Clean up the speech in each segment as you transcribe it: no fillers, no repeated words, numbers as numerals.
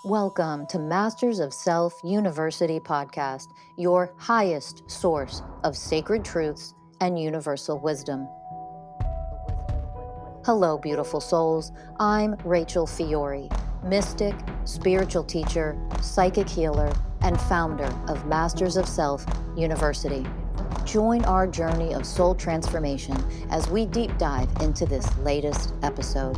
Welcome to Masters of Self University podcast, your highest source of sacred truths and universal wisdom. Hello, beautiful souls. I'm Rachel Fiori, mystic, spiritual teacher, psychic healer, and founder of Masters of Self University. Join our journey of soul transformation as we deep dive into this latest episode.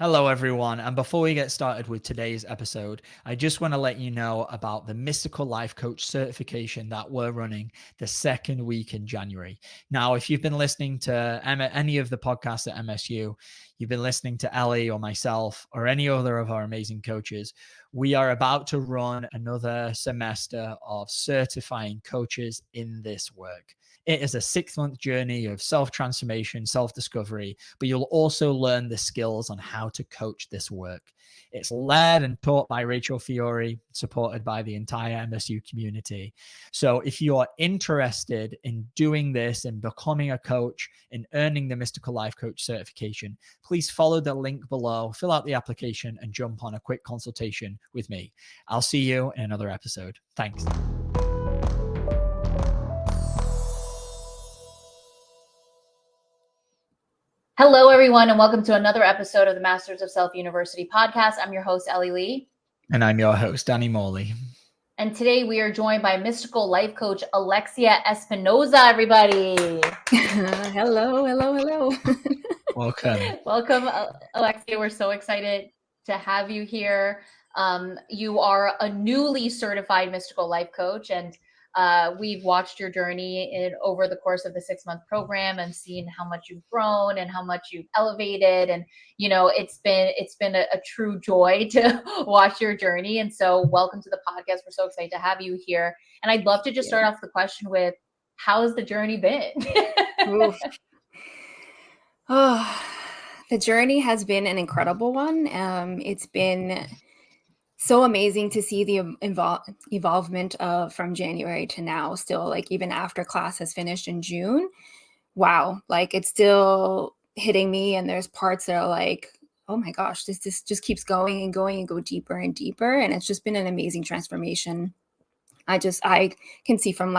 Hello, everyone. And before we get started with today's episode, I just want to let you know about the Mystical Life Coach certification that we're running the second week in January. Now, if you've been listening to any of the podcasts at MSU, you've been listening to Ellie or myself or any other of our amazing coaches, we are about to run another semester of certifying coaches in this work. It is a 6-month journey of self-transformation, self-discovery, but you'll also learn the skills on how to coach this work. It's led and taught by Rachel Fiori, supported by the entire MSU community. So if you are interested in doing this and becoming a coach and earning the Mystical Life Coach certification, please follow the link below, fill out the application, and jump on a quick consultation with me. I'll see you in another episode. Thanks. Hello, everyone, and welcome to another episode of the Masters of Self University podcast. I'm your host, Ellie Lee. And I'm your host, Danny Morley. And today we are joined by mystical life coach Alexia Espinoza, everybody. Hello. Welcome. Welcome, Alexia. We're so excited to have you here. You are a newly certified mystical life coach, and we've watched your journey over the course of the 6-month program and seen how much you've grown and how much you've elevated. And, you know, it's been a true joy to watch your journey. And so welcome to the podcast. We're so excited to have you here. And I'd love to just start off the question with, how has the journey been? The journey has been an incredible one. It's been so amazing to see the evolvement from January to now, still, like, even after class has finished in June. Wow, like, it's still hitting me, and there's parts that are like, oh my gosh, this just keeps going and going and go deeper and deeper. And it's just been an amazing transformation. I can see from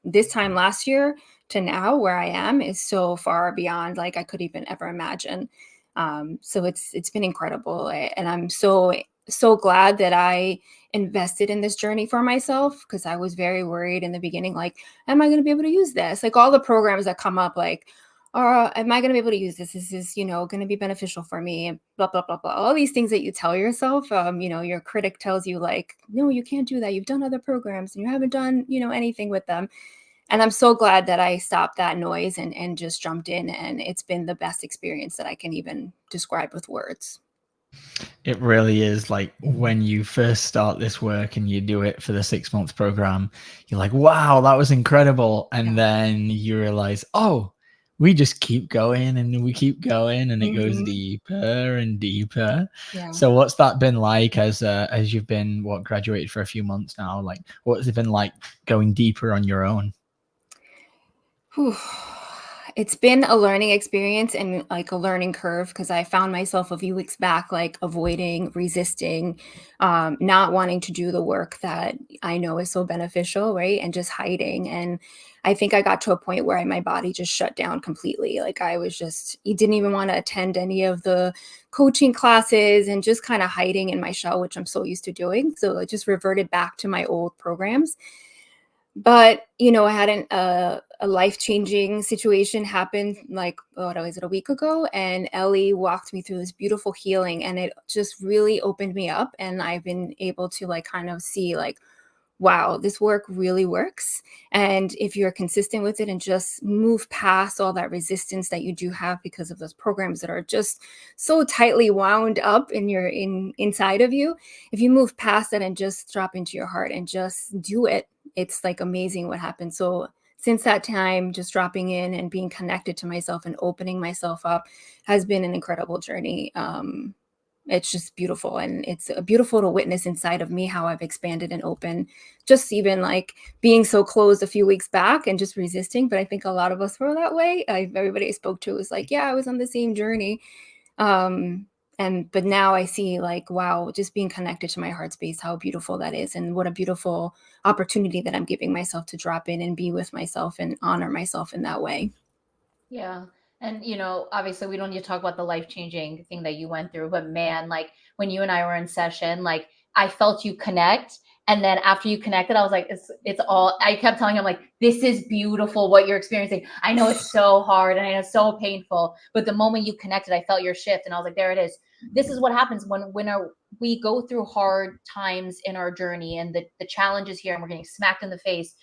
this time last year to now where I am is so far beyond like I could even ever imagine. So it's been incredible. And I'm so glad that I invested in this journey for myself, because I was very worried in the beginning, like, am I going to be able to use this? Like, all the programs that come up, like, am I going to be able to use this? Is this, going to be beneficial for me? And blah, blah, blah, blah. All these things that you tell yourself, your critic tells you, like, no, you can't do that. You've done other programs and you haven't done, anything with them. And I'm so glad that I stopped that noise and just jumped in. And it's been the best experience that I can even describe with words. It really is. Like, when you first start this work and you do it for the 6-month program, you're like, wow, that was incredible. And then you realize, oh, we just keep going and we keep going, and it goes deeper and deeper. Yeah. So what's that been like as you've been graduated for a few months now? Like, what has it been like going deeper on your own? It's been a learning experience and like a learning curve, because I found myself a few weeks back, like, avoiding, resisting, not wanting to do the work that I know is so beneficial, right? And just hiding. And I think I got to a point where my body just shut down completely. Like, you didn't even want to attend any of the coaching classes and just kind of hiding in my shell, which I'm so used to doing. So I just reverted back to my old programs. But, I had a life-changing situation happen, like, a week ago? And Ellie walked me through this beautiful healing, and it just really opened me up. And I've been able to, like, kind of see, like, wow, this work really works. And if you're consistent with it and just move past all that resistance that you do have because of those programs that are just so tightly wound up inside of you, if you move past that and just drop into your heart and just do it, it's like amazing what happens. So since that time, just dropping in and being connected to myself and opening myself up has been an incredible journey. it's just beautiful. And it's beautiful to witness inside of me how I've expanded and opened, just even like being so closed a few weeks back and just resisting. But I think a lot of us were that way. Everybody I spoke to was like, yeah, I was on the same journey. But now I see like, wow, just being connected to my heart space, how beautiful that is. And what a beautiful opportunity that I'm giving myself to drop in and be with myself and honor myself in that way. Yeah. And, obviously we don't need to talk about the life-changing thing that you went through, but man, like when you and I were in session, like I felt you connect. And then after you connected, I was like, it's all, I kept telling him like, this is beautiful what you're experiencing. I know it's so hard and I know it's so painful, but the moment you connected, I felt your shift. And I was like, there it is. This is what happens when we go through hard times in our journey and the challenges here and we're getting smacked in the face.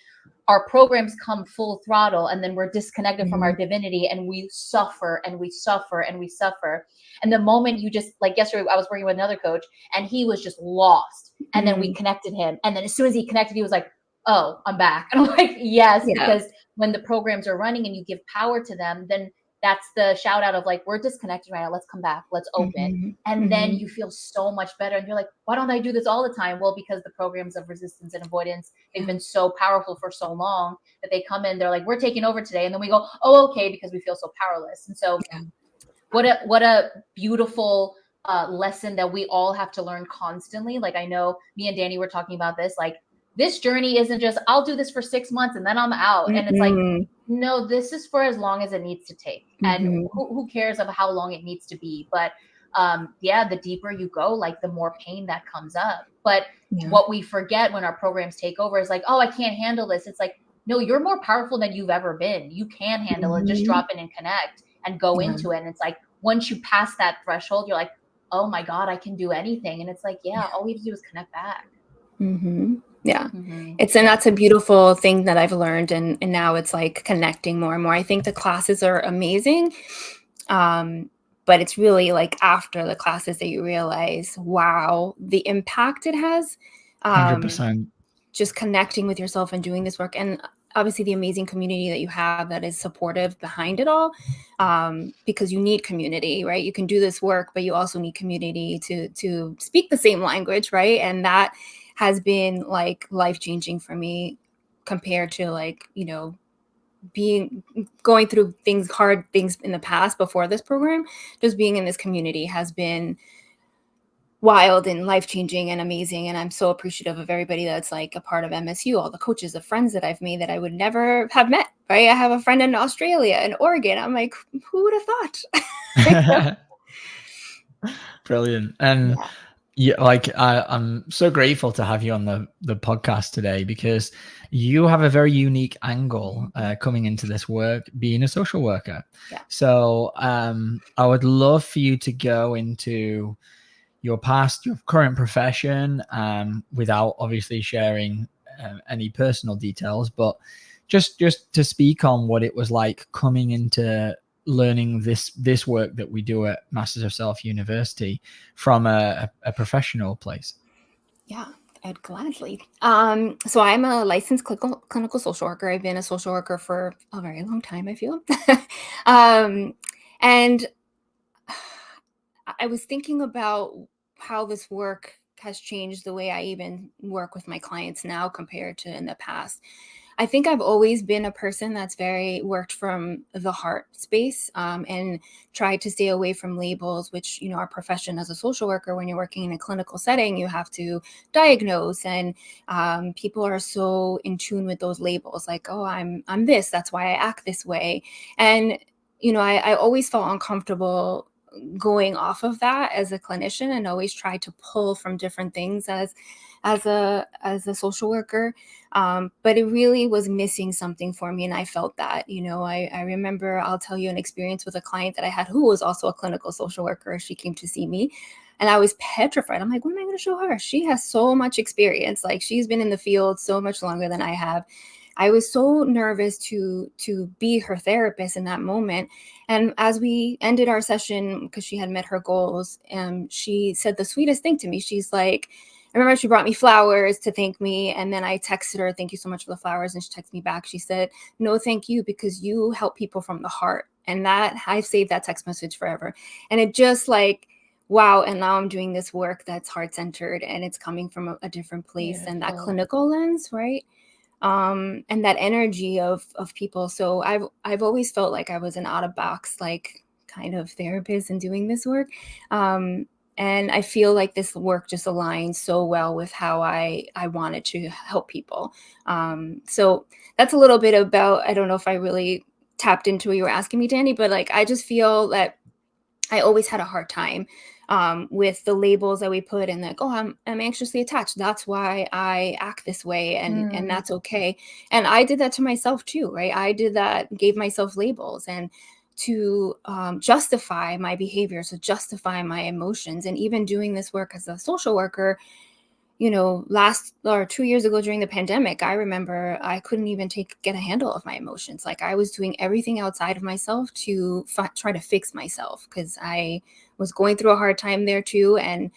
Our programs come full throttle and then we're disconnected from our divinity and we suffer and we suffer and we suffer. And the moment you just, like yesterday, I was working with another coach and he was just lost. And then we connected him. And then as soon as he connected, he was like, oh, I'm back. And I'm like, yes, because when the programs are running and you give power to them, then that's the shout out of like, we're disconnected right now. Let's come back. Let's open. And then you feel so much better. And you're like, why don't I do this all the time? Well, because the programs of resistance and avoidance, they've been so powerful for so long that they come in, they're like, we're taking over today. And then we go, oh, okay, because we feel so powerless. And so what a beautiful lesson that we all have to learn constantly. Like I know me and Danny were talking about this, like this journey isn't just, I'll do this for 6 months and then I'm out. And it's like, no, this is for as long as it needs to take. And who cares of how long it needs to be? But the deeper you go, like the more pain that comes up. But what we forget when our programs take over is like, oh, I can't handle this. It's like, no, you're more powerful than you've ever been. You can handle it. Just drop in and connect and go into it. And it's like, once you pass that threshold, you're like, oh my God, I can do anything. And it's like, all we have to do is connect back. That's a beautiful thing that I've learned. And now it's like connecting more and more. I think the classes are amazing. But it's really like after the classes that you realize, wow, the impact it has. 100%. Just connecting with yourself and doing this work. And obviously the amazing community that you have that is supportive behind it all, because you need community, right? You can do this work, but you also need community to speak the same language, right? And that has been like life-changing for me compared to like, going through hard things in the past before this program. Just being in this community has been wild and life-changing and amazing. And I'm so appreciative of everybody that's like a part of MSU, all the coaches, the friends that I've made that I would never have met, right? I have a friend in Australia and Oregon. I'm like, who would have thought? Brilliant. And I'm so grateful to have you on the podcast today, because you have a very unique angle coming into this work, being a social worker. So I would love for you to go into your past, your current profession, without obviously sharing any personal details, but just to speak on what it was like coming into learning this work that we do at Masters of Self University from a professional place. Yeah, I'd gladly. So I'm a licensed clinical social worker. I've been a social worker for a very long time, I feel. And I was thinking about how this work has changed the way I even work with my clients now compared to in the past. I think I've always been a person that's very worked from the heart space, and tried to stay away from labels, which, our profession as a social worker, when you're working in a clinical setting, you have to diagnose, and people are so in tune with those labels, like, oh, I'm this, that's why I act this way. And, I always felt uncomfortable going off of that as a clinician, and always tried to pull from different things as a social worker. But it really was missing something for me. And I felt that, I remember, I'll tell you an experience with a client that I had who was also a clinical social worker. She came to see me and I was petrified. I'm like, what am I going to show her? She has so much experience. Like, she's been in the field so much longer than I have. I was so nervous to be her therapist in that moment. And as we ended our session, because she had met her goals, she said the sweetest thing to me. She's like, I remember she brought me flowers to thank me. And then I texted her, thank you so much for the flowers. And she texted me back. She said, no, thank you, because you help people from the heart. And that, I've saved that text message forever. And it just like wow, and now I'm doing this work that's heart-centered and it's coming from a different place and that Beautiful. clinical lens, right? And that energy of people. So I've always felt like I was an out of box, like kind of therapist and doing this work. And I feel like this work just aligns so well with how I wanted to help people. So that's a little bit about, I don't know if I really tapped into what you were asking me, Danny, but like, I just feel that I always had a hard time with the labels that we put in, like, oh, I'm anxiously attached. That's why I act this way, and that's okay. And I did that to myself too, right? I did that, gave myself labels and to justify my behaviors, to justify my emotions, and even doing this work as a social worker. You know, last or 2 years ago during the pandemic, I remember I couldn't even get a handle of my emotions. Like I was doing everything outside of myself to try to fix myself because I was going through a hard time there too. And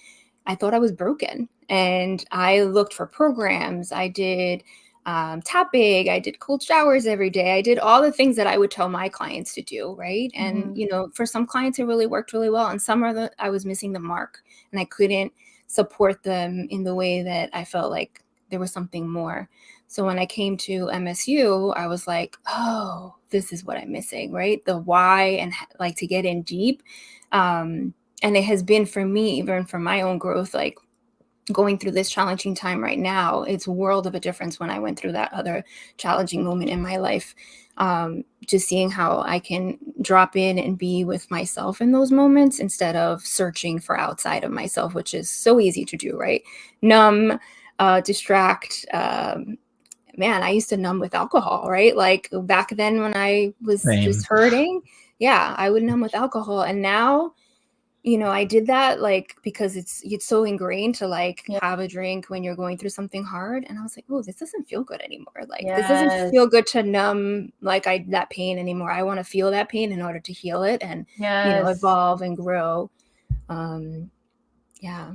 I thought I was broken. And I looked for programs. I did tapping. I did cold showers every day. I did all the things that I would tell my clients to do. Right. And, you know, for some clients, it really worked really well. And some I was missing the mark and I couldn't support them in the way that I felt like there was something more. So when I came to MSU, I was like, oh, this is what I'm missing, right? The why and like to get in deep. And it has been for me, even for my own growth, like going through this challenging time right now, it's a world of a difference when I went through that other challenging moment in my life. Just seeing how I can drop in and be with myself in those moments instead of searching for outside of myself, which is so easy to do, right? Numb, distract. Man, I used to numb with alcohol, right? Like back then when I was just hurting, yeah, I would numb with alcohol. And now, you know, I did that like because it's so ingrained to like have a drink when you're going through something hard. And I was like, oh, this doesn't feel good anymore. Like this doesn't feel good to numb like that pain anymore. I want to feel that pain in order to heal it and you know, evolve and grow. Yeah.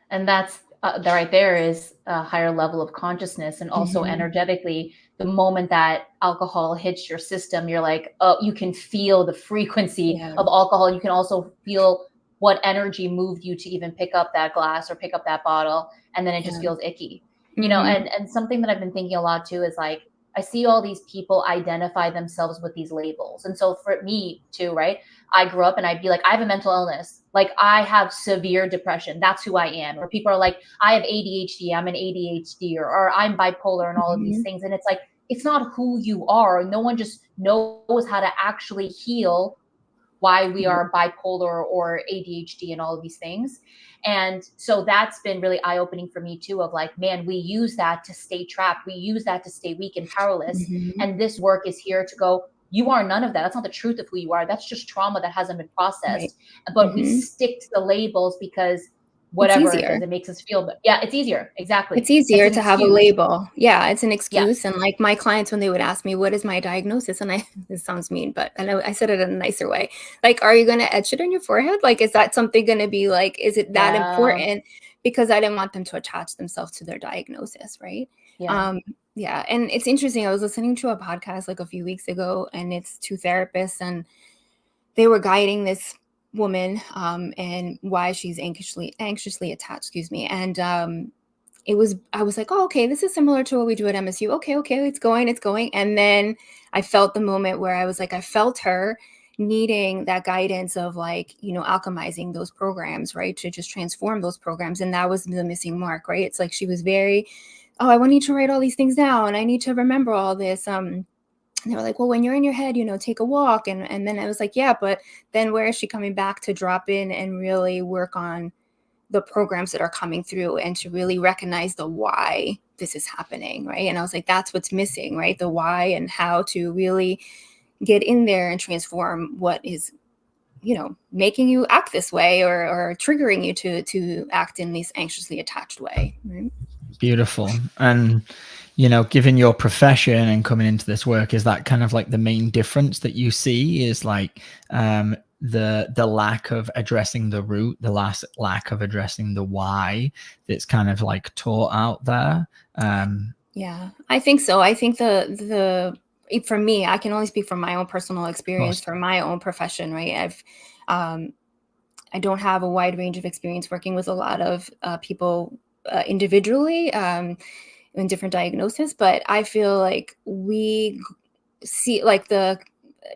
And that's right there is a higher level of consciousness. And also energetically, the moment that alcohol hits your system, you're like, oh, you can feel the frequency of alcohol. You can also feel what energy moved you to even pick up that glass or pick up that bottle. And then it just feels icky, you know. And something that I've been thinking a lot too is like, I see all these people identify themselves with these labels. And so for me too, right? I grew up and I'd be like, I have a mental illness. Like I have severe depression. That's who I am. Or people are like, I have ADHD. I'm an ADHD or I'm bipolar and all of these things. And it's like, it's not who you are. No one just knows how to actually heal why we are bipolar or ADHD and all of these things. And so that's been really eye-opening for me too, of like, man, we use that to stay trapped. We use that to stay weak and powerless. And this work is here to go, you are none of that. That's not the truth of who you are. That's just trauma that hasn't been processed. But we stick to the labels because whatever it is, it makes us feel, but yeah, it's easier. Exactly. It's easier to have a label. Yeah, it's an excuse. And like my clients, when they would ask me, what is my diagnosis? And this sounds mean, but I said it in a nicer way. Like, are you going to etch it on your forehead? Like, is that something going to be like, is it that important? Because I didn't want them to attach themselves to their diagnosis. Right. Yeah. And it's interesting. I was listening to a podcast like a few weeks ago and it's two therapists and they were guiding this woman and why she's anxiously attached, and I was like, oh, okay, this is similar to what we do at MSU. Okay, it's going. And then I felt the moment where I was like, I felt her needing that guidance of like, you know, alchemizing those programs, right, to just transform those programs. And that was the missing mark, right? It's like she was very, oh, I need to write all these things down, I need to remember all this. And they were like, well, when you're in your head, you know, take a walk. And then I was like, yeah, but then where is she coming back to drop in and really work on the programs that are coming through and to really recognize the why this is happening, right? And I was like, that's what's missing, right? The why and how to really get in there and transform what is, you know, making you act this way or triggering you to act in this anxiously attached way, right? Beautiful. And you know, given your profession and coming into this work, is that kind of like the main difference that you see is like the lack of addressing the root, the lack of addressing the why that's kind of like taught out there? Yeah, I think so. I think for me, I can only speak from my own personal experience, for my own profession, right? I don't have a wide range of experience working with a lot of people individually in different diagnoses, but I feel like we see like the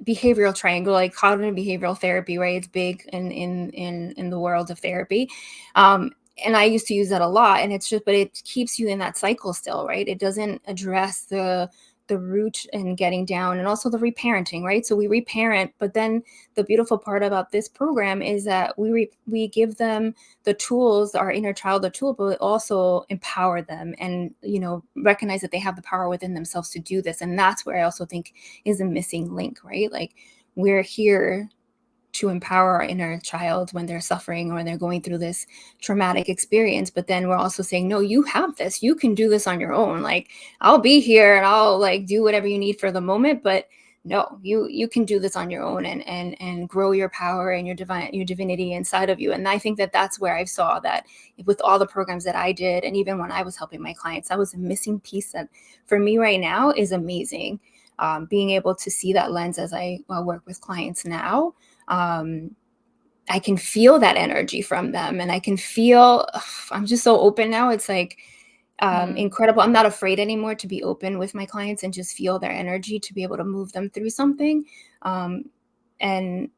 behavioral triangle, like cognitive behavioral therapy, right? It's big in the world of therapy. And I used to use that a lot, and it's just, but it keeps you in that cycle still, right? It doesn't address the root and getting down, and also the reparenting, right? So we reparent, but then the beautiful part about this program is that we give them the tools, our inner child, the tool, but also empower them, and recognize that they have the power within themselves to do this. And that's where I also think is a missing link, right? Like, we're here to empower our inner child when they're suffering or when they're going through this traumatic experience. But then we're also saying, no, you have this, you can do this on your own. Like, I'll be here and I'll like do whatever you need for the moment, but no, you can do this on your own and grow your power and your divinity inside of you. And I think that that's where I saw that with all the programs that I did, and even when I was helping my clients, that was a missing piece that for me right now is amazing. Being able to see that lens as I work with clients now, I can feel that energy from them, and I can feel, I'm just so open now. It's like incredible. I'm not afraid anymore to be open with my clients and just feel their energy to be able to move them through something. And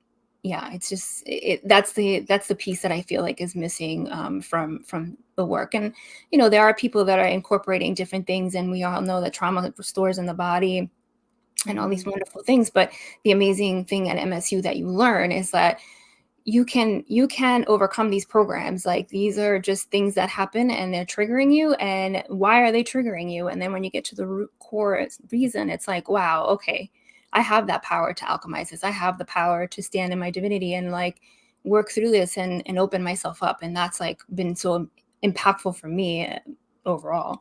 yeah, it's just, that's the piece that I feel like is missing from the work. And, there are people that are incorporating different things, and we all know that trauma restores in the body and all these wonderful things. But the amazing thing at MSU that you learn is that you can overcome these programs. Like, these are just things that happen and they're triggering you. And why are they triggering you? And then when you get to the root core reason, it's like, wow, okay, I have that power to alchemize this. I have the power to stand in my divinity and like work through this and open myself up. And that's like been so impactful for me overall.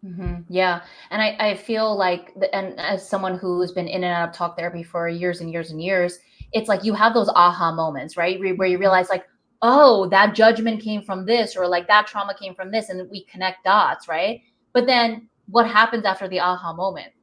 Mm-hmm. Yeah. And I feel like, and as someone who's been in and out of talk therapy for years and years and years, it's like you have those aha moments, right? Where you realize like, oh, that judgment came from this, or like that trauma came from this, and we connect dots, right? But then what happens after the aha moment?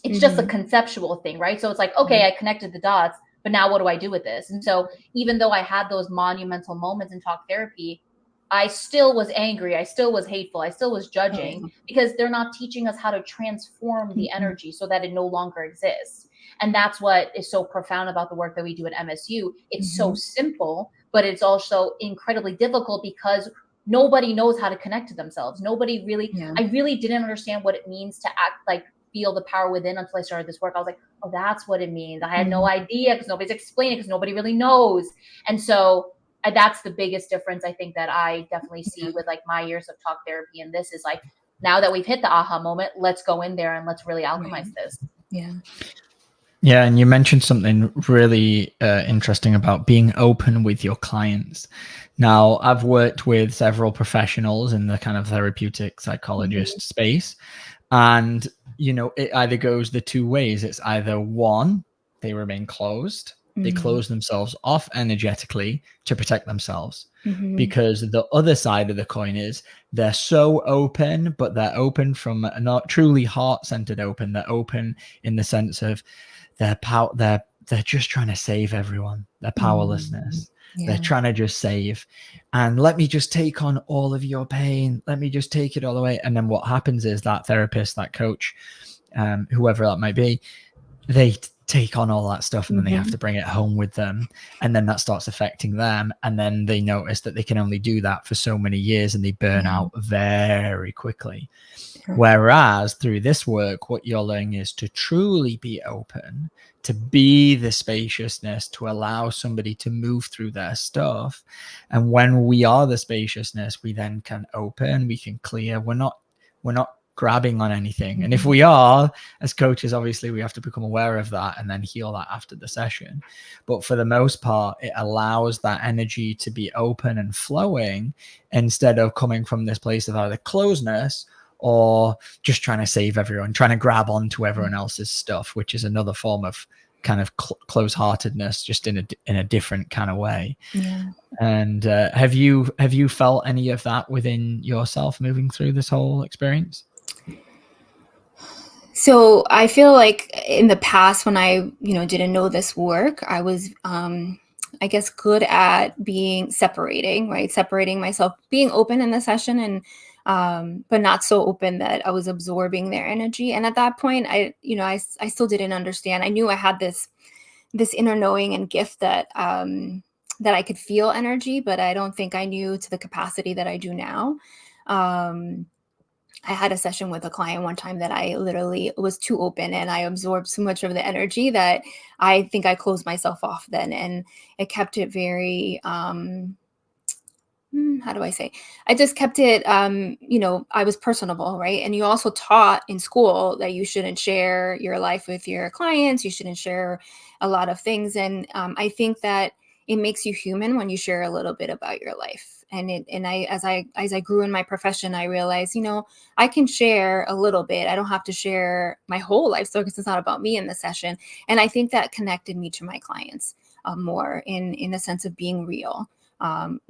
It's just a conceptual thing, right? So it's like, okay, I connected the dots, but now what do I do with this? And so even though I had those monumental moments in talk therapy, I still was angry. I still was hateful. I still was judging because they're not teaching us how to transform the energy so that it no longer exists. And that's what is so profound about the work that we do at MSU. It's so simple, but it's also incredibly difficult because nobody knows how to connect to themselves. Nobody really, I really didn't understand what it means to act like, feel the power within until I started this work. I was like, oh, that's what it means. I had no idea because nobody's explaining it, because nobody really knows. And so that's the biggest difference I think that I definitely see with like my years of talk therapy. And this is like, now that we've hit the aha moment, let's go in there and let's really alchemize this. Yeah. Yeah, and you mentioned something really interesting about being open with your clients. Now, I've worked with several professionals in the kind of therapeutic psychologist space, and it either goes the two ways. It's either one, they remain closed, they close themselves off energetically to protect themselves. Because the other side of the coin is they're so open, but they're open from not truly heart-centered open. They're open in the sense of their power. They're just trying to save everyone. Their powerlessness. They're trying to just save, and let me just take on all of your pain. Let me just take it all away. And then what happens is that therapist, that coach, whoever that might be, they take on all that stuff, and then they have to bring it home with them, and then that starts affecting them, and then they notice that they can only do that for so many years, and they burn out very quickly. Whereas through this work, what you're learning is to truly be open, to be the spaciousness, to allow somebody to move through their stuff. And when we are the spaciousness, we then can open, we can clear. We're not grabbing on anything. And if we are, as coaches, obviously we have to become aware of that and then heal that after the session. But for the most part, it allows that energy to be open and flowing instead of coming from this place of either closeness or just trying to save everyone, trying to grab onto everyone else's stuff, which is another form of kind of close-heartedness, just in a different kind of way. And have you felt any of that within yourself moving through this whole experience? So I feel like in the past, when I, didn't know this work, I was I guess, good at being separating, right? Separating myself, being open in the session, and but not so open that I was absorbing their energy. And at that point, I still didn't understand. I knew I had this inner knowing and gift that that I could feel energy, but I don't think I knew to the capacity that I do now. I had a session with a client one time that I literally was too open, and I absorbed so much of the energy that I think I closed myself off then, and it kept it very how do I say? I just kept it, I was personable, right? And you also taught in school that you shouldn't share your life with your clients. You shouldn't share a lot of things. And I think that it makes you human when you share a little bit about your life. As I grew in my profession, I realized, I can share a little bit. I don't have to share my whole life story because it's not about me in the session. And I think that connected me to my clients more in a sense of being real. I'm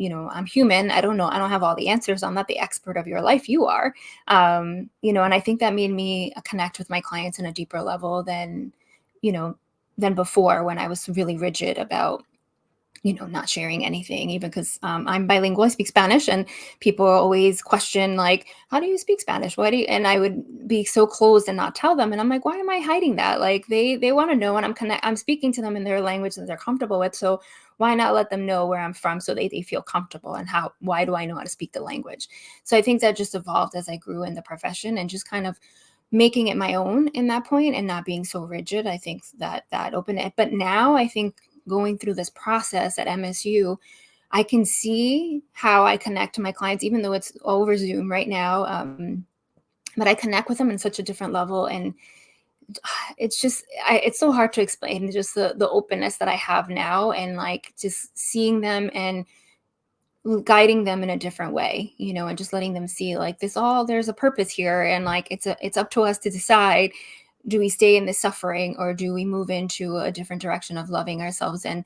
human. I don't know. I don't have all the answers. I'm not the expert of your life. You are, and I think that made me connect with my clients in a deeper level than before, when I was really rigid about, not sharing anything, even because I'm bilingual, I speak Spanish, and people always question, like, how do you speak Spanish? And I would be so closed and not tell them. And I'm like, why am I hiding that? Like, they want to know, and I'm speaking to them in their language that they're comfortable with. So why not let them know where I'm from so they feel comfortable, and why do I know how to speak the language? So I think that just evolved as I grew in the profession, and just kind of making it my own in that point and not being so rigid. I think that opened it. But now I think going through this process at MSU, I can see how I connect to my clients, even though it's over Zoom right now. But I connect with them in such a different level. And it's so hard to explain, just the openness that I have now, and like just seeing them and guiding them in a different way, and just letting them see, like, there's a purpose here. And like, it's up to us to decide, do we stay in this suffering, or do we move into a different direction of loving ourselves? And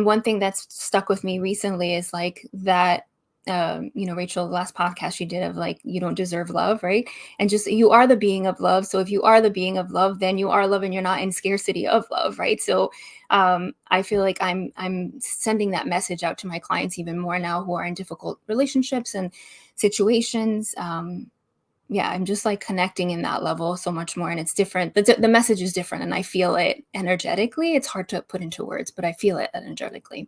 one thing that's stuck with me recently is like that, Rachel, the last podcast she did of like, you don't deserve love, right? And just, you are the being of love. So if you are the being of love, then you are love, and you're not in scarcity of love, right? So I feel like I'm sending that message out to my clients even more now, who are in difficult relationships and situations. I'm just like connecting in that level so much more, and it's different. The message is different, and I feel it energetically. It's hard to put into words, but I feel it energetically.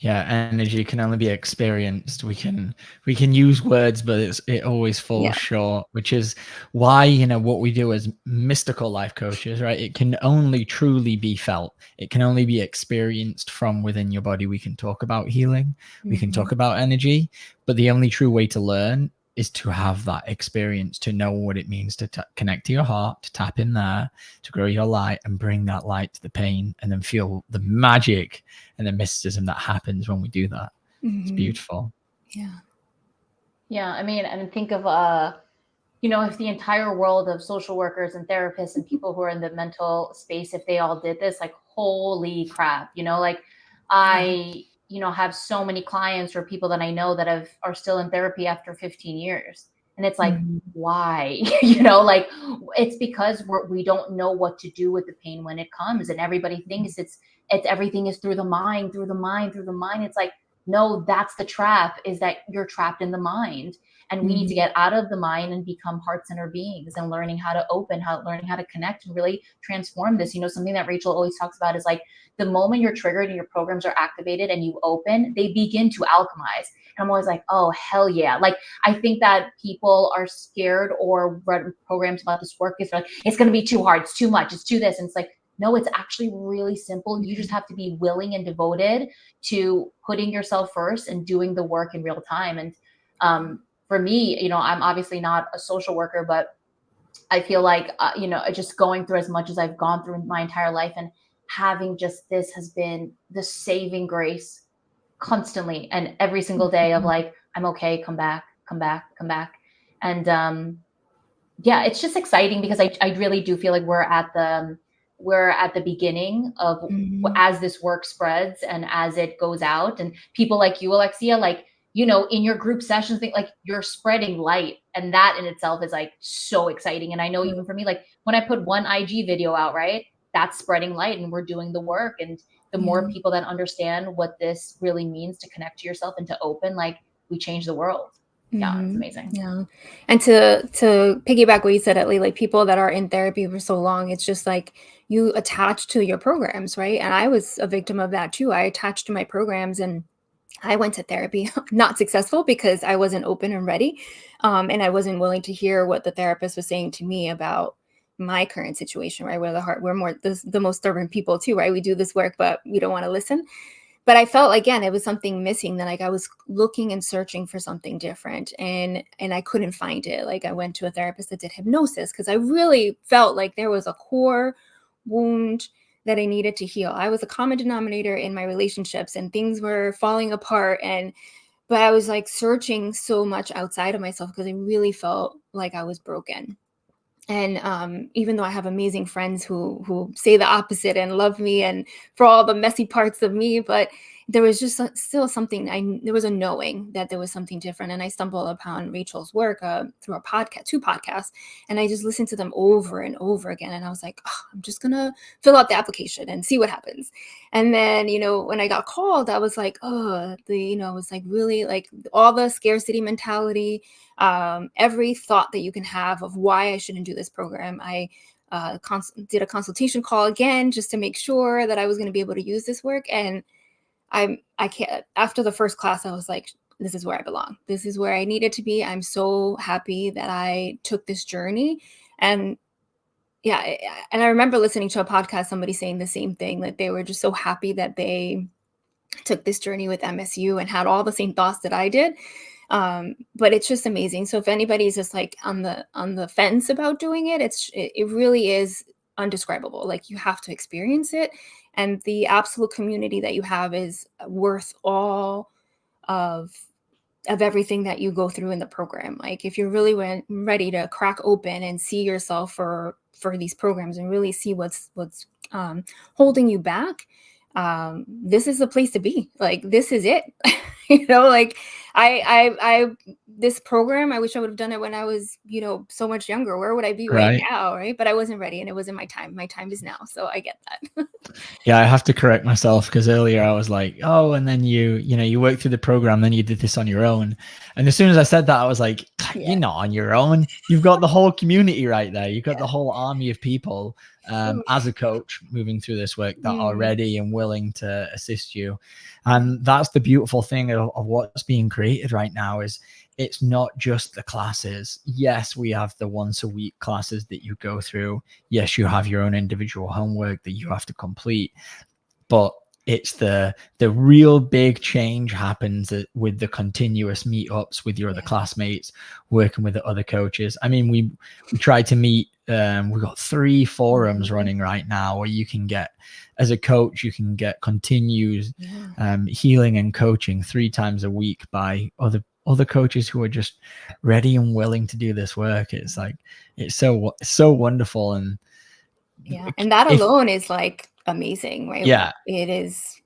Yeah, energy can only be experienced. We can use words, but it always falls short, which is why, what we do as mystical life coaches, right? It can only truly be felt. It can only be experienced from within your body. We can talk about healing, we can talk about energy, but the only true way to learn is to have that experience, to know what it means to connect to your heart, to tap in there, to grow your light and bring that light to the pain, and then feel the magic and the mysticism that happens when we do that. It's beautiful. Yeah. I mean, and think of, if the entire world of social workers and therapists and people who are in the mental space, if they all did this, like, holy crap, I have so many clients or people that I know that are still in therapy after 15 years. And it's like, why? Like, it's because we don't know what to do with the pain when it comes. And everybody thinks it's everything is through the mind. It's like, no, that's the trap, is that you're trapped in the mind. And we need to get out of the mind and become heart-centered beings, and learning how to learning how to connect and really transform this. Something that Rachel always talks about is like, the moment you're triggered and your programs are activated and you open, they begin to alchemize. And I'm always like, oh, hell yeah. Like, I think that people are scared or read programs about this work. It's like, it's going to be too hard. It's too much. It's too this. And it's like, no, it's actually really simple. You just have to be willing and devoted to putting yourself first and doing the work in real time. And for me, I'm obviously not a social worker, but I feel like, just going through as much as I've gone through in my entire life, and having just this has been the saving grace constantly and every single day of like, I'm okay, come back. And it's just exciting, because I really do feel like we're at the beginning of, as this work spreads and as it goes out, and people like you, Alexia, like, in your group sessions, think like you're spreading light, and that in itself is like so exciting. And I know even for me, like when I put one IG video out, right, that's spreading light, and we're doing the work. And the more people that understand what this really means to connect to yourself and to open, like, we change the world. Yeah, it's amazing. Yeah. And to piggyback what you said, Ellie, like people that are in therapy for so long, it's just like you attach to your programs, right? And I was a victim of that too. I attached to my programs and I went to therapy, not successful because I wasn't open and ready. And I wasn't willing to hear what the therapist was saying to me about my current situation, right? We're more the most stubborn people too, right? We do this work, but we don't want to listen. But I felt, again, it was something missing, that like I was looking and searching for something different, and I couldn't find it. Like I went to a therapist that did hypnosis because I really felt like there was a core wound that I needed to heal. I was a common denominator in my relationships and things were falling apart, but I was like searching so much outside of myself because I really felt like I was broken. And even though I have amazing friends who say the opposite and love me and for all the messy parts of me, but there was just still something. There was a knowing that there was something different. And I stumbled upon Rachel's work through two podcasts, and I just listened to them over and over again. And I was like, oh, I'm just gonna fill out the application and see what happens. And then, when I got called, I was like, oh, it was like really like all the scarcity mentality. Every thought that you can have of why I shouldn't do this program. I did a consultation call again just to make sure that I was going to be able to use this work. And I can't, after the first class, I was like, this is where I belong. This is where I needed to be. I'm so happy that I took this journey. And yeah, and I remember listening to a podcast, somebody saying the same thing, that they were just so happy that they took this journey with MSU and had all the same thoughts that I did. But it's just amazing. So if anybody's just like on the fence about doing it, it really is undescribable. Like you have to experience it, and the absolute community that you have is worth all of everything that you go through in the program. Like if you're really ready to crack open and see yourself for these programs and really see what's holding you back, this is the place to be. Like this is it. Like I this program, I wish I would have done it when I was, so much younger. Where would I be right now? Right. But I wasn't ready, and it wasn't my time. My time is now. So I get that. Yeah, I have to correct myself because earlier I was like, oh, and then you work through the program, then you did this on your own. And as soon as I said that, I was like, you're not on your own. You've got the whole community right there. You've got the whole army of people as a coach moving through this work that are ready and willing to assist you. And that's the beautiful thing of what's being created right now is it's not just the classes. Yes, we have the once a week classes that you go through. Yes, you have your own individual homework that you have to complete, but it's the real big change happens with the continuous meetups with your other classmates, working with the other coaches. I mean, we tried to meet. We've got 3 forums running right now where you can get, as a coach, you can get continued healing and coaching 3 times a week by other coaches who are just ready and willing to do this work. It's like, it's so wonderful. And and that alone is like amazing, right? Yeah, it is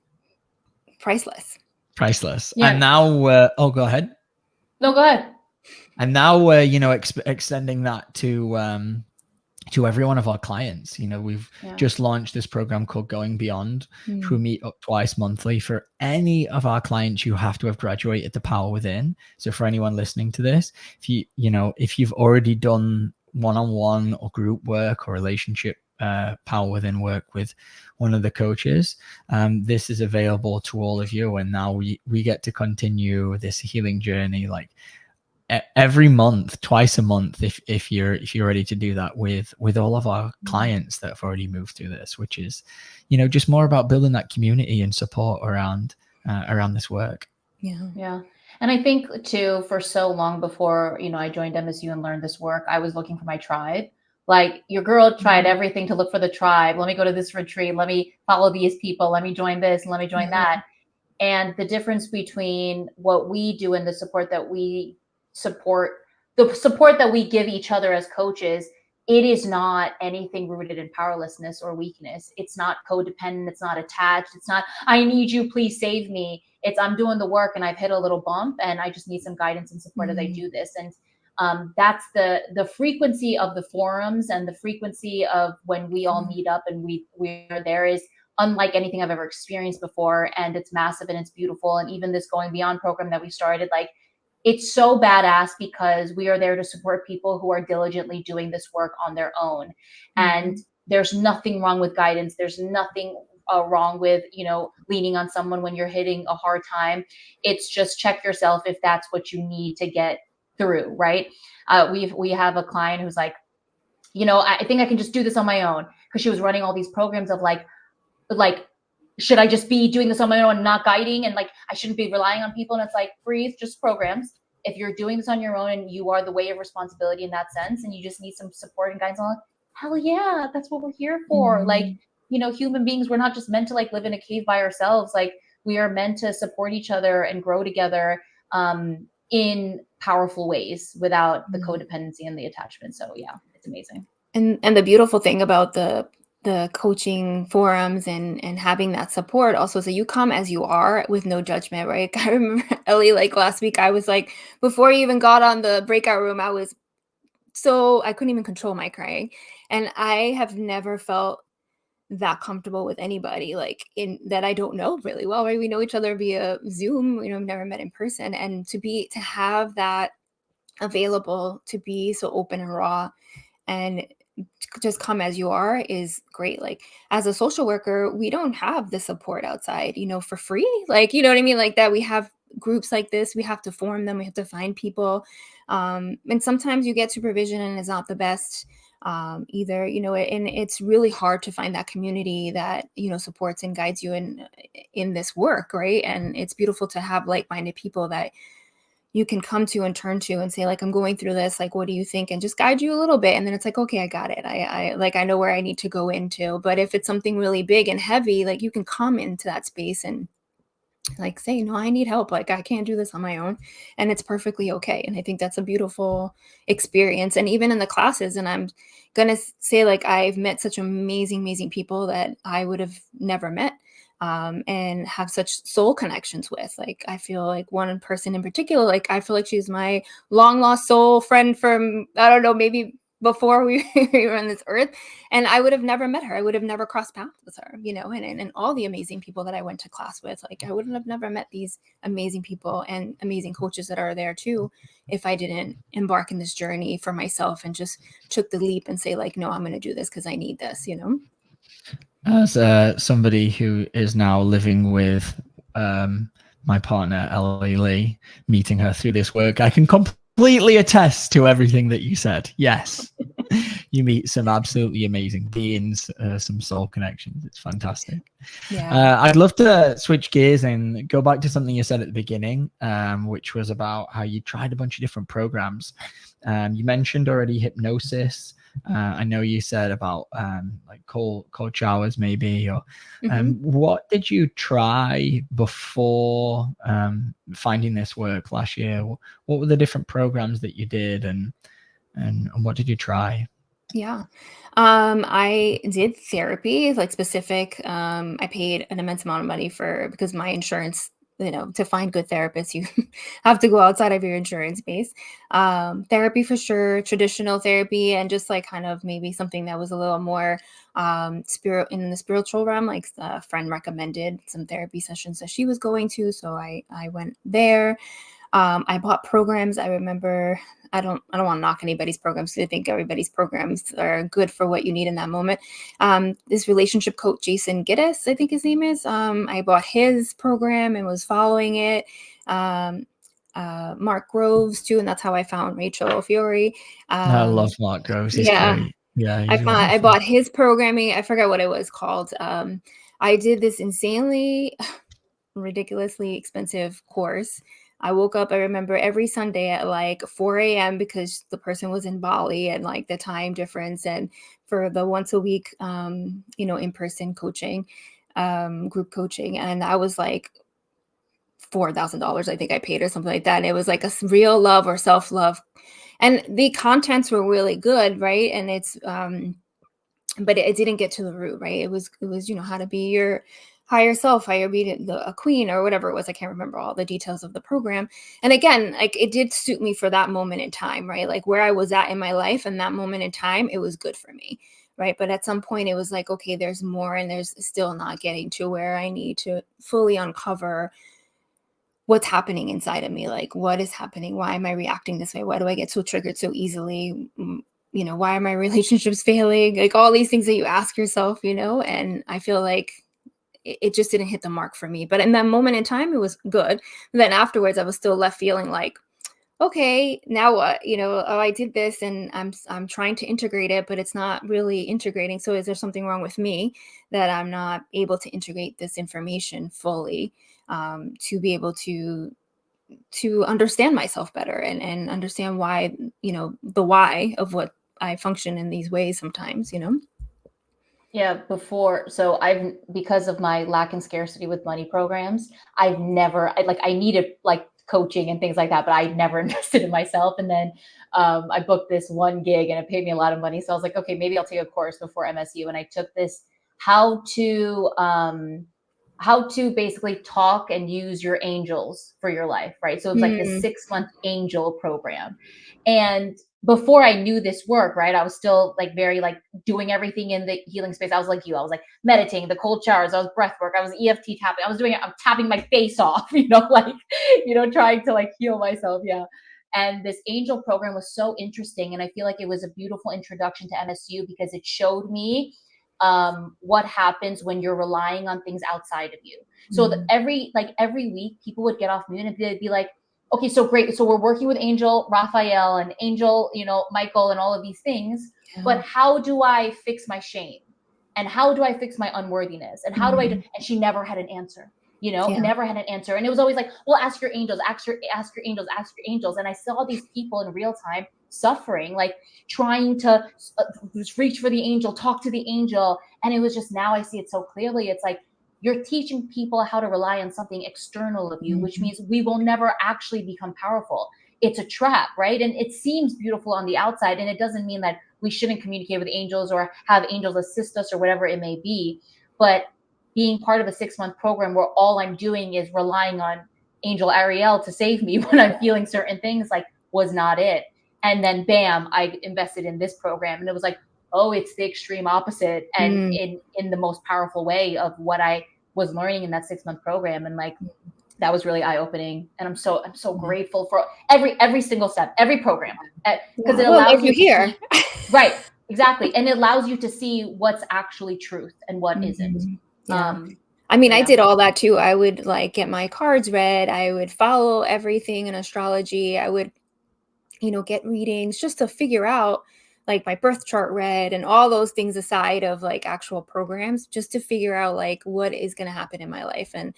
priceless. Yeah. And now go ahead. No, go ahead. And now we're extending that to every one of our clients. We've just launched this program called Going Beyond, which we meet up twice monthly. For any of our clients, you have to have graduated the Power Within. So for anyone listening to this, if you've already done one-on-one or group work or relationship Power Within work with one of the coaches, this is available to all of you. And now we get to continue this healing journey, like every month, twice a month, if you're ready to do that with all of our clients that have already moved through this, which is just more about building that community and support around this work. Yeah. And I think too, for so long before I joined MSU and learned this work, I was looking for my tribe. Like, your girl tried everything to look for the tribe. Let me go to this retreat, let me follow these people, let me join this, let me join that. And the difference between what we do and the support that we give each other as coaches, it is not anything rooted in powerlessness or weakness. It's not codependent. It's not attached. It's not, I need you, please save me. It's, I'm doing the work and I've hit a little bump and I just need some guidance and support as I do this. And that's the frequency of the forums, and the frequency of when we all meet up and we are there is unlike anything I've ever experienced before. And it's massive and it's beautiful. And even this Going Beyond program that we started, like, it's so badass because we are there to support people who are diligently doing this work on their own. And there's nothing wrong with guidance. There's nothing wrong with, leaning on someone when you're hitting a hard time. It's just check yourself if that's what you need to get through, right? We have a client who's like, I think I can just do this on my own, because she was running all these programs of like, should I just be doing this on my own and not guiding? And like, I shouldn't be relying on people. And it's like, breathe, just programs. If you're doing this on your own and you are the way of responsibility in that sense, and you just need some support and guidance, on, hell yeah, that's what we're here for. Like, human beings, we're not just meant to like live in a cave by ourselves. Like, we are meant to support each other and grow together in powerful ways without the codependency and the attachment. So yeah, it's amazing. And the beautiful thing about the coaching forums and having that support also, so you come as you are with no judgment, right? I remember, Ellie, like last week, I was like, before you even got on the breakout room, I couldn't even control my crying. And I have never felt that comfortable with anybody, like, in that I don't know really well, right? We know each other via Zoom, I've never met in person. And to have that available, to be so open and raw and just come as you are is great. Like, as a social worker, we don't have the support outside, for free. Like, you know what I mean? Like that we have groups like this, we have to form them, we have to find people. And sometimes you get supervision and it's not the best either, and it's really hard to find that community that, supports and guides you in this work, right? And it's beautiful to have like-minded people that you can come to and turn to and say, like, I'm going through this, like, what do you think? And just guide you a little bit. And then it's like, okay, I got it. I know where I need to go into. But if it's something really big and heavy, like, you can come into that space and like say, no, I need help. Like, I can't do this on my own. And it's perfectly okay. And I think that's a beautiful experience. And even in the classes, and I'm going to say, like, I've met such amazing, amazing people that I would have never met. And have such soul connections with. Like, I feel like one person in particular, like, I feel like she's my long lost soul friend from, I don't know, maybe before we were on this earth. And I would have never met her. I would have never crossed paths with her, and all the amazing people that I went to class with. Like, I wouldn't have never met these amazing people and amazing coaches that are there too, if I didn't embark in this journey for myself and just took the leap and say, like, no, I'm going to do this because I need this, As somebody who is now living with my partner, Ellie Lee, meeting her through this work, I can completely attest to everything that you said. Yes, you meet some absolutely amazing beings, some soul connections. It's fantastic. Yeah. I'd love to switch gears and go back to something you said at the beginning, which was about how you tried a bunch of different programs. You mentioned already hypnosis. I know you said about like cold showers maybe, or what did you try before finding this work last year? What were the different programs that you did, and what did you try? Yeah. I did therapy, like specific. I paid an immense amount of money because my insurance, to find good therapists, you have to go outside of your insurance base. Therapy for sure, traditional therapy, and just like kind of maybe something that was a little more spirit in the spiritual realm. Like, a friend recommended some therapy sessions that she was going to, so I went there. I bought programs. I remember, I don't want to knock anybody's programs, because I think everybody's programs are good for what you need in that moment. This relationship coach, Jason Gittes, I think his name is, I bought his program and was following it. Mark Groves too. And that's how I found Rachel Fiori. I love Mark Groves. He's great. Yeah. I bought his programming. I forgot what it was called. I did this insanely, ridiculously expensive course. I woke up, I remember, every Sunday at like 4 a.m. because the person was in Bali and like the time difference, and for the once a week, in-person coaching, group coaching. And I was like $4,000, I think I paid, or something like that. And it was like a real love or self-love. And the contents were really good, right? And it's, but it didn't get to the root, right? It was, how to be your higher self, how you be a queen, or whatever it was. I can't remember all the details of the program. And again, like, it did suit me for that moment in time, right? Like, where I was at in my life and that moment in time, it was good for me, right? But at some point it was like, okay, there's more, and there's still not getting to where I need to fully uncover what's happening inside of me. Like, what is happening? Why am I reacting this way? Why do I get so triggered so easily? You know, why are my relationships failing? Like all these things that you ask yourself, you know, and I feel like it just didn't hit the mark for me. But in that moment in time, it was good. And then afterwards, I was still left feeling like, okay, now what? You know, oh, I did this and I'm trying to integrate it, but it's not really integrating. So is there something wrong with me that I'm not able to integrate this information fully, to be able to understand myself better and understand why, you know, the why of what I function in these ways sometimes, you know? Yeah, so I've, because of my lack and scarcity with money programs, I've never, I needed like coaching and things like that, but I never invested in myself. And then I booked this one gig and it paid me a lot of money. So I was like, okay, maybe I'll take a course before MSU. And I took this how to basically talk and use your angels for your life, right? So it's like the 6-month angel program. And before I knew this work, right, I was still like very like doing everything in the healing space. I was like you, I was like meditating, the cold showers, I was breath work, I was EFT tapping, I was doing it, I'm tapping my face off, you know, like, you know, trying to like heal myself. Yeah. And this angel program was so interesting. And I feel like it was a beautiful introduction to MSU because it showed me what happens when you're relying on things outside of you. So every week people would get off Moon and they'd be like, okay, so great. So we're working with Angel Raphael and Angel, you know, Michael and all of these things. Yeah. But how do I fix my shame? And how do I fix my unworthiness? And how do I do? And she never had an answer, you know, never had an answer. And it was always like, well, ask your angels, ask your angels, ask your angels. And I saw these people in real time suffering, like trying to reach for the angel, talk to the angel. And it was just, now I see it so clearly. It's like, you're teaching people how to rely on something external of you, which means we will never actually become powerful. It's a trap, right? And it seems beautiful on the outside, and it doesn't mean that we shouldn't communicate with angels or have angels assist us or whatever it may be. But being part of a 6-month program where all I'm doing is relying on Angel Ariel to save me when I'm feeling certain things, like, was not it. And then bam, I invested in this program, and it was like, oh, it's the extreme opposite, and in the most powerful way of what I was learning in that 6-month program. And like, that was really eye-opening. And I'm so grateful for every single step, every program, because it allows you here. Right, exactly. And it allows you to see what's actually truth and what isn't. Yeah. I mean, I did all that too. I would like get my cards read. I would follow everything in astrology. I would, you know, get readings just to figure out like my birth chart read and all those things aside of like actual programs, just to figure out like what is going to happen in my life and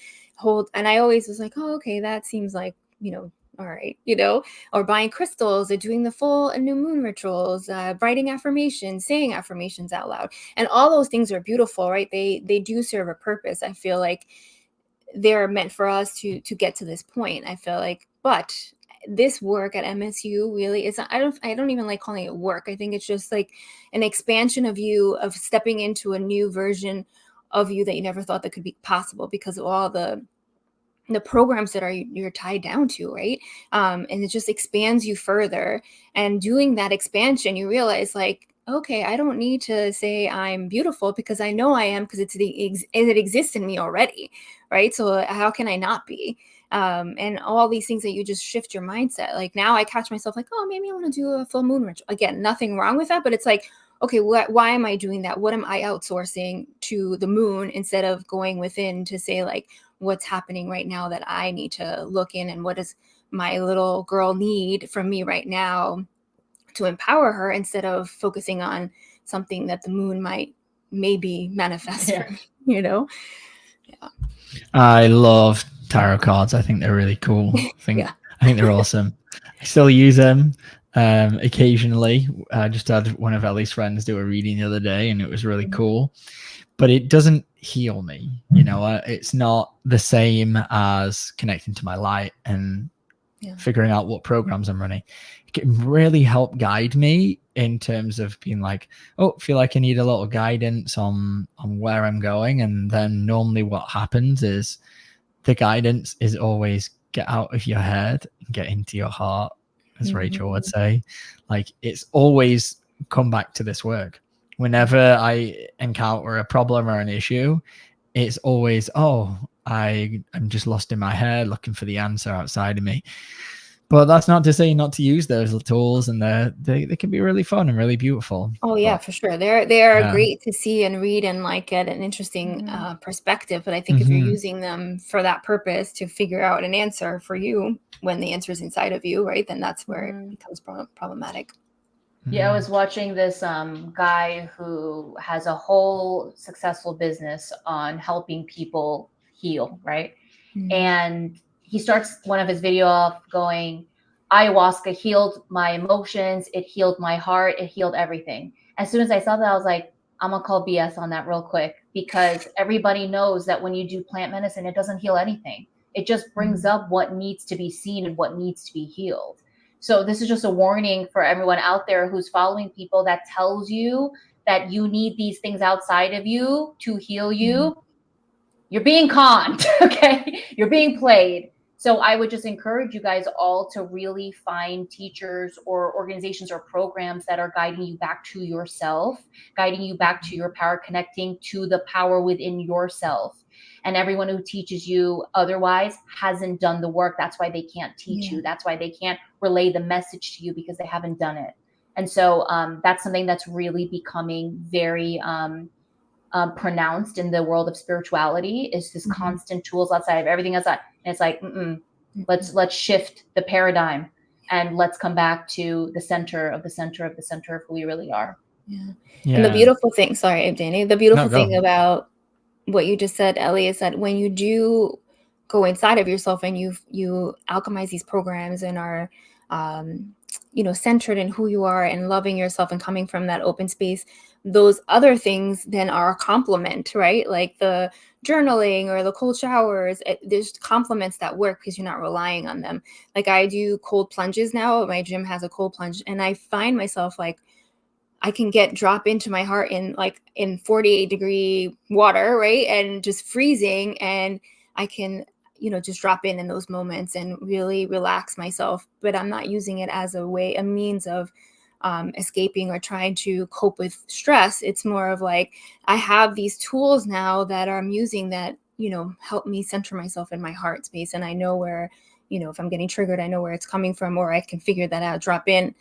I always was like, oh, okay, that seems like, you know, all right, you know, or buying crystals or doing the full new moon rituals, writing affirmations, saying affirmations out loud. And all those things are beautiful, right? They do serve a purpose. I feel like they're meant for us to get to this point. I feel like, but this work at MSU really is, I don't even like calling it work. I think it's just like an expansion of you, of stepping into a new version of you that you never thought that could be possible because of all the programs that you're tied down to, right? And it just expands you further. And doing that expansion, you realize like, okay, I don't need to say I'm beautiful because I know I am, because it exists in me already, right? So how can I not be? And all these things that you just shift your mindset. Like now I catch myself like, oh, maybe I want to do a full moon ritual. Again, nothing wrong with that, but it's like, okay, why am I doing that? What am I outsourcing to the moon instead of going within to say like, what's happening right now that I need to look in, and what does my little girl need from me right now to empower her, instead of focusing on something that the moon might maybe manifest for me, you know? Yeah. I love tarot cards. I think they're really cool. I think they're awesome. I still use them occasionally. I just had one of Ellie's friends do a reading the other day, and it was really cool. But it doesn't heal me. You know, it's not the same as connecting to my light and figuring out what programs I'm running. It can really help guide me in terms of being like, oh, feel like I need a lot of guidance on where I'm going. And then normally what happens is the guidance is always get out of your head and get into your heart, as Rachel would say. Like, it's always come back to this work. Whenever I encounter a problem or an issue, it's always, I'm just lost in my head looking for the answer outside of me. But that's not to say not to use those tools, and they can be really fun and really beautiful. Oh yeah, But for sure. They're yeah. great to see and read and like get an interesting perspective. But I think if you're using them for that purpose to figure out an answer for you when the answer is inside of you, right? Then that's where it becomes problematic. Yeah, I was watching this guy who has a whole successful business on helping people heal, right? And he starts one of his video off going, ayahuasca healed my emotions, it healed my heart, it healed everything. As soon as I saw that, I was like, I'm gonna call BS on that real quick, because everybody knows that when you do plant medicine, it doesn't heal anything. It just brings up what needs to be seen and what needs to be healed. So this is just a warning for everyone out there who's following people that tells you that you need these things outside of you to heal you. You're being conned, okay? You're being played. So I would just encourage you guys all to really find teachers or organizations or programs that are guiding you back to yourself, guiding you back to your power, connecting to the power within yourself. And everyone who teaches you otherwise hasn't done the work. That's why they can't teach you. That's why they can't relay the message to you, because they haven't done it. And so that's something that's really becoming very pronounced in the world of spirituality, is this constant tools outside of everything outside. And it's like, let's shift the paradigm and let's come back to the center of the center of the center of who we really are. Yeah. And the beautiful thing, sorry, Danny, the beautiful thing about what you just said, Ellie, is that when you do go inside of yourself and you alchemize these programs and are centered in who you are and loving yourself and coming from that open space, those other things then are a complement, right? Like the journaling or the cold showers, there's complements that work because you're not relying on them. Like I do cold plunges now. My gym has a cold plunge, and I find myself like I can drop into my heart in 48-degree water, right? And just freezing. And I can, just drop in those moments and really relax myself. But I'm not using it as a means of escaping or trying to cope with stress. It's more of like, I have these tools now that I'm using that, help me center myself in my heart space. And I know where, if I'm getting triggered, I know where it's coming from, or I can figure that out, drop in.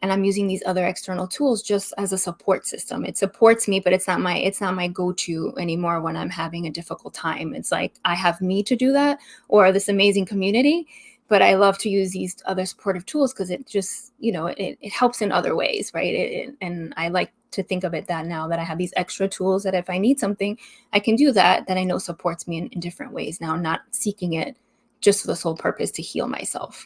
And I'm using these other external tools just as a support system. It supports me, but it's not my go-to anymore when I'm having a difficult time. It's like I have me to do that, or this amazing community, but I love to use these other supportive tools because it just, it helps in other ways, right? And I like to think of it that now that I have these extra tools that if I need something, I can do that I know supports me in different ways now, not seeking it just for the sole purpose to heal myself.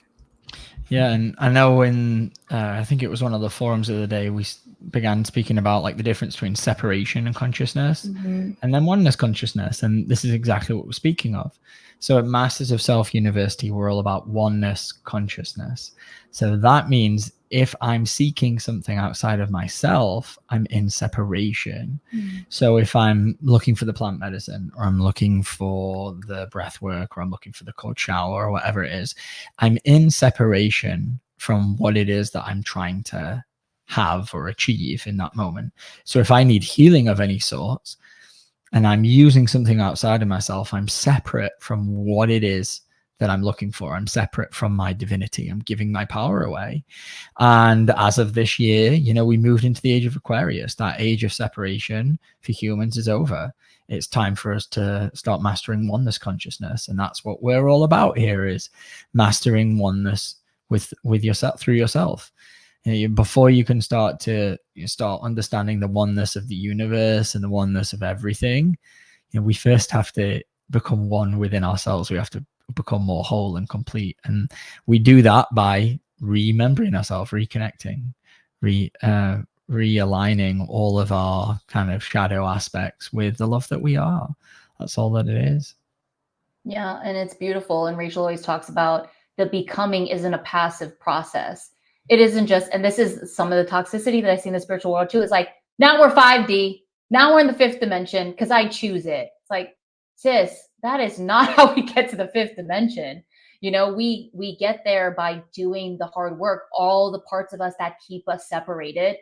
Yeah, and I know in I think it was one of the forums of the day, we began speaking about like the difference between separation and consciousness, and then oneness consciousness, and this is exactly what we're speaking of. So at Masters of Self University, we're all about oneness consciousness. So that means if I'm seeking something outside of myself, I'm in separation. So if I'm looking for the plant medicine, or I'm looking for the breath work, or I'm looking for the cold shower, or whatever it is, I'm in separation from what it is that I'm trying to have or achieve in that moment. So if I need healing of any sort and I'm using something outside of myself, I'm separate from what it is that I'm looking for. I'm separate from my divinity. I'm giving my power away. And as of this year, we moved into the age of Aquarius. That age of separation for humans is over. It's time for us to start mastering oneness consciousness. And that's what we're all about here, is mastering oneness with yourself, through yourself. Before you can start understanding the oneness of the universe and the oneness of everything, we first have to become one within ourselves. We have to become more whole and complete. And we do that by remembering ourselves, reconnecting, realigning all of our kind of shadow aspects with the love that we are. That's all that it is. Yeah, and it's beautiful. And Rachel always talks about the becoming isn't a passive process. It isn't just, and this is some of the toxicity that I see in the spiritual world too, is like, now we're 5D, now we're in the fifth dimension because I choose it. It's like, sis, that is not how we get to the fifth dimension. We get there by doing the hard work, all the parts of us that keep us separated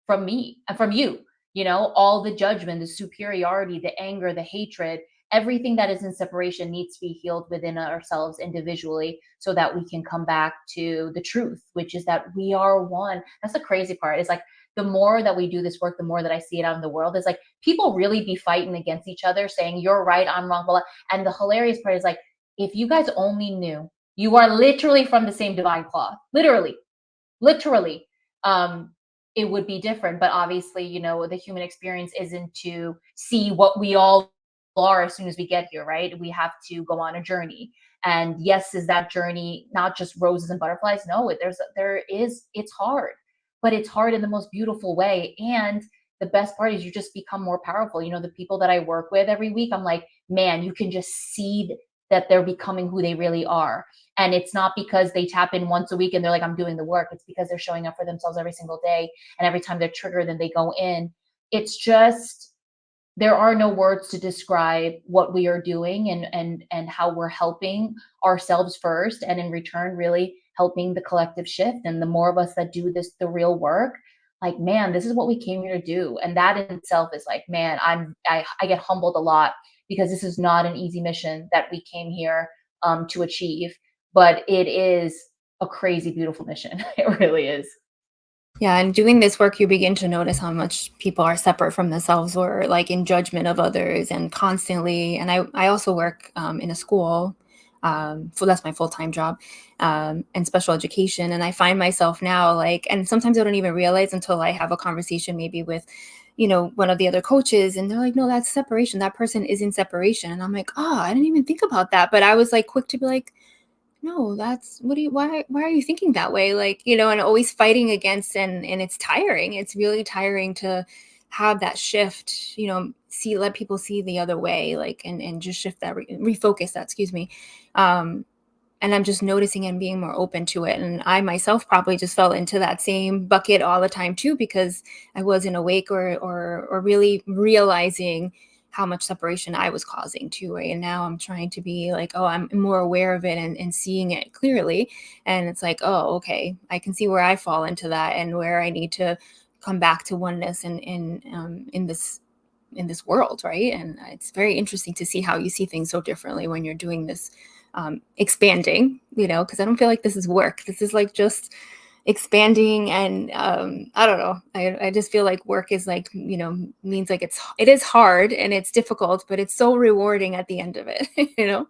from me and from you. You know, all the judgment, the superiority, the anger, the hatred, everything that is in separation needs to be healed within ourselves individually so that we can come back to the truth, which is that we are one. That's the crazy part. It's like the more that we do this work, the more that I see it out in the world. It's like people really be fighting against each other, saying, you're right, I'm wrong. Blah, blah. And the hilarious part is like, if you guys only knew, you are literally from the same divine cloth, literally, literally. It would be different. But obviously, you know, the human experience isn't to see what we all are as soon as we get here, right? We have to go on a journey. And yes, is that journey not just roses and butterflies? No, it's hard, but it's hard in the most beautiful way. And the best part is you just become more powerful. You know, the people that I work with every week, I'm like, man, you can just see that they're becoming who they really are. And it's not because they tap in once a week and they're like, I'm doing the work. It's because they're showing up for themselves every single day. And every time they're triggered, then they go in. It's just, there are no words to describe what we are doing and how we're helping ourselves first. And in return, really helping the collective shift. And the more of us that do this, the real work, like, man, this is what we came here to do. And that in itself is like, man, I get humbled a lot because this is not an easy mission that we came here to achieve. But it is a crazy, beautiful mission. It really is. Yeah, and doing this work, you begin to notice how much people are separate from themselves or like in judgment of others and constantly. And I also work in a school. So that's my full-time job and special education. And I find myself now like, and sometimes I don't even realize until I have a conversation maybe with, you know, one of the other coaches and they're like, no, that's separation. That person is in separation. And I'm like, oh, I didn't even think about that. But I was like quick to be like, no, that's why are you thinking that way? Like, you know, and always fighting against and it's tiring. It's really tiring to have that shift, you know, let people see the other way, like, and just shift that, refocus that, excuse me. And I'm just noticing and being more open to it. And I myself probably just fell into that same bucket all the time too, because I wasn't awake or really realizing how much separation I was causing too, right? And now I'm trying to be like, oh, I'm more aware of it and seeing it clearly. And it's like, oh, okay, I can see where I fall into that and where I need to come back to oneness and in this world, right? And it's very interesting to see how you see things so differently when you're doing this expanding, you know, because I don't feel like this is work. This is like just expanding and I don't know. I just feel like work is like, you know, means like it is hard and it's difficult, but it's so rewarding at the end of it, you know?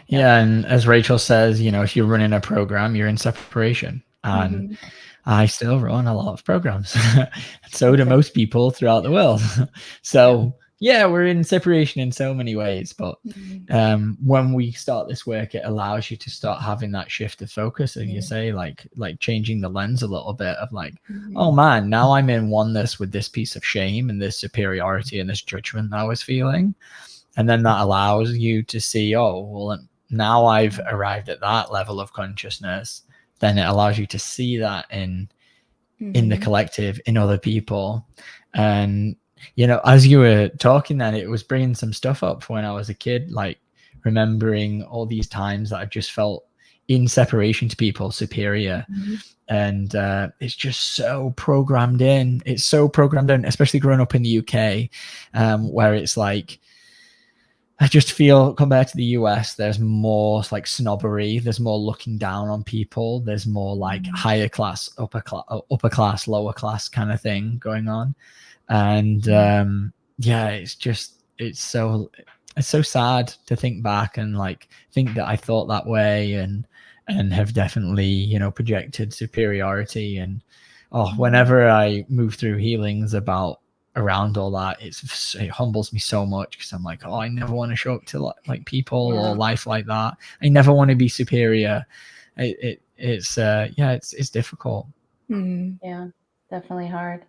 Yeah. And as Rachel says, you know, if you're running a program, you're in separation. And I still run a lot of programs. So do most people throughout the world. So yeah, we're in separation in so many ways, but when we start this work, it allows you to start having that shift of focus, as you say, like changing the lens a little bit of like, oh man, now I'm in oneness with this piece of shame and this superiority and this judgment that I was feeling. And then that allows you to see, oh, well, now I've arrived at that level of consciousness. Then it allows you to see that in the collective, in other people. And you know, as you were talking, then it was bringing some stuff up when I was a kid, like remembering all these times that I've just felt in separation to people, superior. And it's just so programmed in. It's so programmed in, especially growing up in the UK, where it's like, I just feel compared to the US, there's more like snobbery. There's more looking down on people. There's more like higher class, upper class, lower class kind of thing going on. And yeah, it's so sad to think back and like think that I thought that way and have definitely, you know, projected superiority. And whenever I move through healings around all that, it humbles me so much because I'm like, oh, I never want to show up to like people or life like that. I never want to be superior. It's difficult. Yeah, definitely hard.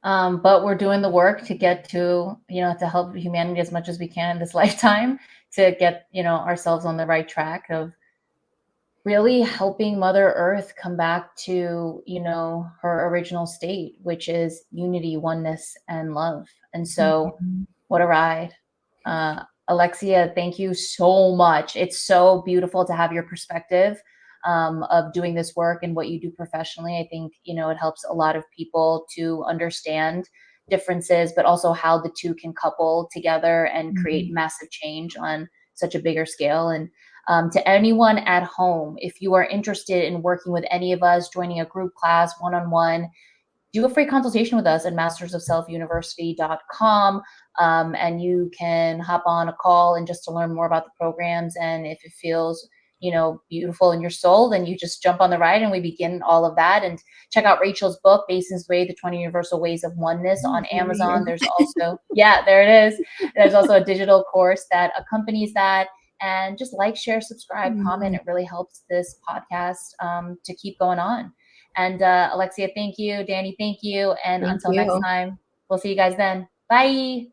But we're doing the work to get to, you know, to help humanity as much as we can in this lifetime to get, you know, ourselves on the right track of really helping Mother Earth come back to, you know, her original state, which is unity, oneness, and love. And so what a ride. Alexia, thank you so much. It's so beautiful to have your perspective of doing this work and what you do professionally. I think, you know, it helps a lot of people to understand differences, but also how the two can couple together and create massive change on such a bigger scale. And to anyone at home, if you are interested in working with any of us, joining a group class, one-on-one, do a free consultation with us at mastersofselfuniversity.com. And you can hop on a call and just to learn more about the programs. And if it feels, beautiful in your soul, then you just jump on the ride and we begin all of that. And check out Rachel's book, Basin's Way, The 20 Universal Ways of Oneness, on Amazon. There's also, there it is. There's also a digital course that accompanies that. And just like, share, subscribe, comment. It really helps this podcast to keep going on. And Alexia, thank you. Danny, thank you. And until next time, we'll see you guys then. Bye.